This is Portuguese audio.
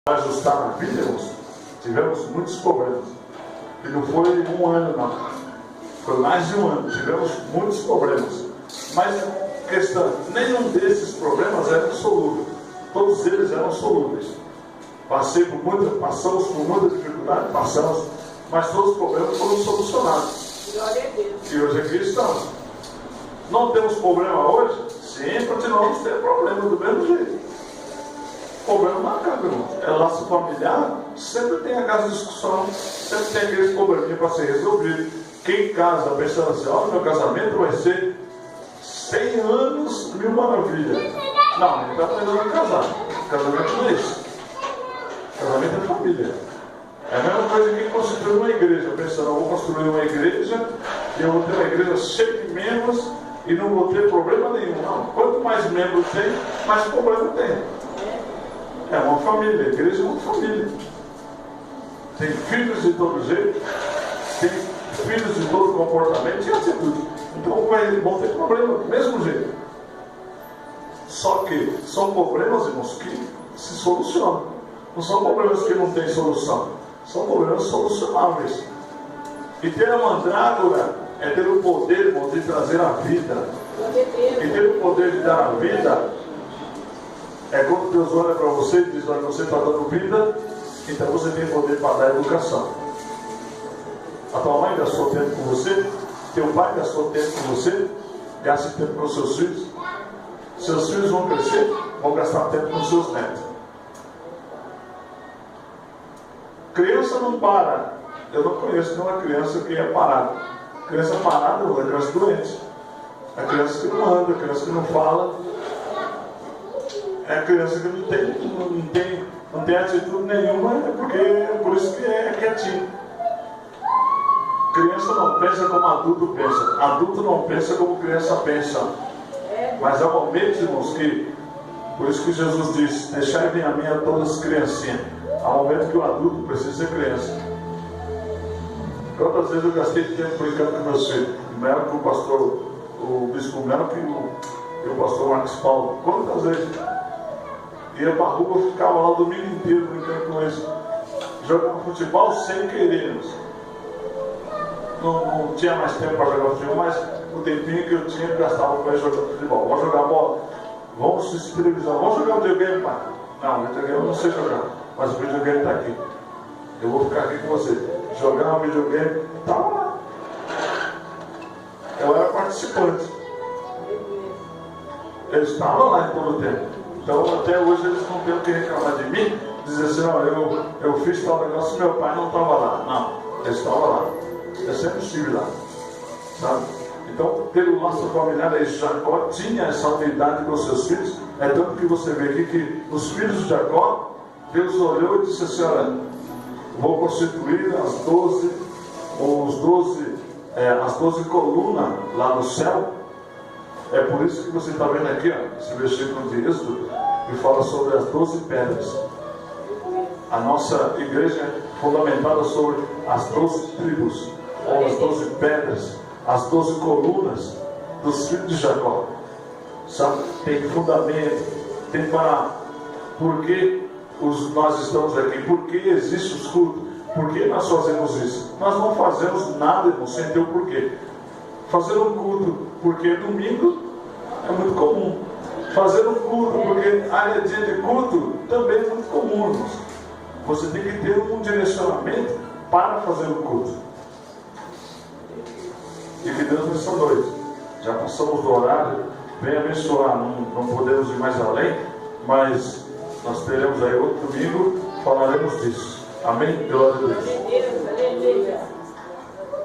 ajustar na vida, irmãos, tivemos muitos problemas. E não foi um ano, não. Foi mais de um ano. Tivemos muitos problemas. Mas, questão, nenhum desses problemas era insolúvel. Todos eles eram solúveis. Passamos por muita dificuldade, mas todos os problemas foram solucionados. Glória a Deus. E hoje aqui estamos. Não temos problema hoje? Sim, continuamos tendo problema do mesmo jeito. Problema marcado, irmão. É laço familiar, sempre tem aquela discussão, sempre tem aqueles probleminha para ser resolvido. Quem casa pensando assim, olha, meu casamento vai ser 100 anos, mil maravilhas. Não, ele está aprendendo a casar. Casamento não é isso. Casamento é família. É a mesma coisa que construir uma igreja, pensando, eu vou construir uma igreja e eu vou ter uma igreja cheia de membros e não vou ter problema nenhum. Não. Quanto mais membros tem, mais problema tem. É uma família, a igreja é uma família. Tem filhos de todo jeito, tem filhos de todo comportamento e atitude. Então vão ter problema do mesmo jeito. Só que são problemas, irmãos, que se solucionam. Não são problemas que não têm solução. São problemas solucionáveis. E ter a mandrágora é ter o poder, irmão, de trazer a vida. E ter o poder de dar a vida é quando Deus olha para você e diz, olha, você está dando vida, então você tem poder para dar educação. A tua mãe gastou tempo com você, teu pai gastou tempo com você, gasta tempo com seus filhos. Seus filhos vão crescer, vão gastar tempo com seus netos. Criança não para. Eu não conheço nenhuma criança que é parada. Criança parada é criança doente. É criança que não anda, é criança que não fala. É criança que não tem atitude nenhuma, é por isso que é quietinho. Criança não pensa como adulto pensa. Adulto não pensa como criança pensa. Mas há momentos, irmãos, que por isso que Jesus disse, deixai-me a mim a todas as criancinhas. Há momentos que o adulto precisa ser criança. Quantas vezes eu gastei tempo brincando com meus filhos? Melhor que o bispo Melo e o pastor Marcos Paulo. Quantas vezes? Ia para a rua, ficava lá o domingo inteiro brincando com eles. Jogando futebol sem querer. Não tinha mais tempo para jogar futebol, mas o tempinho que eu tinha eu gastava para ir jogando futebol. Vamos jogar bola? Vamos assistir televisão. Vamos jogar videogame, pai? Não, videogame eu não sei jogar, mas o videogame está aqui. Eu vou ficar aqui com você. Jogar um videogame, estava lá. Eu era participante. Eu estava lá em todo o tempo. Então até hoje eles não têm o que reclamar de mim, dizer assim, não, eu fiz tal negócio e meu pai não estava lá. Não, ele estava lá. Eu sempre estive lá. Sabe? Então, ter o laço familiar aí, Jacó tinha essa unidade com os seus filhos. É tanto que você vê aqui que os filhos de Jacó, Deus olhou e disse assim, olha, vou constituir as 12 colunas lá no céu. É por isso que você está vendo aqui, ó, esse versículo de Êxodo, que fala sobre as 12 pedras. A nossa igreja é fundamentada sobre as 12 tribos, ou as 12 pedras, as 12 colunas dos filhos de Jacó. Sabe? Tem fundamento, tem para... Por que nós estamos aqui? Por que existe os cultos? Por que nós fazemos isso? Nós não fazemos nada, irmão, sem ter o porquê. Fazer um culto porque domingo é muito comum. Fazer um culto porque é dia de culto também é muito comum, irmãos. Você tem que ter um direcionamento para fazer o culto. E que Deus nessa noite, já passamos do horário, vem abençoar, não podemos ir mais além, mas nós teremos aí outro domingo, falaremos disso. Amém? Glória a Deus.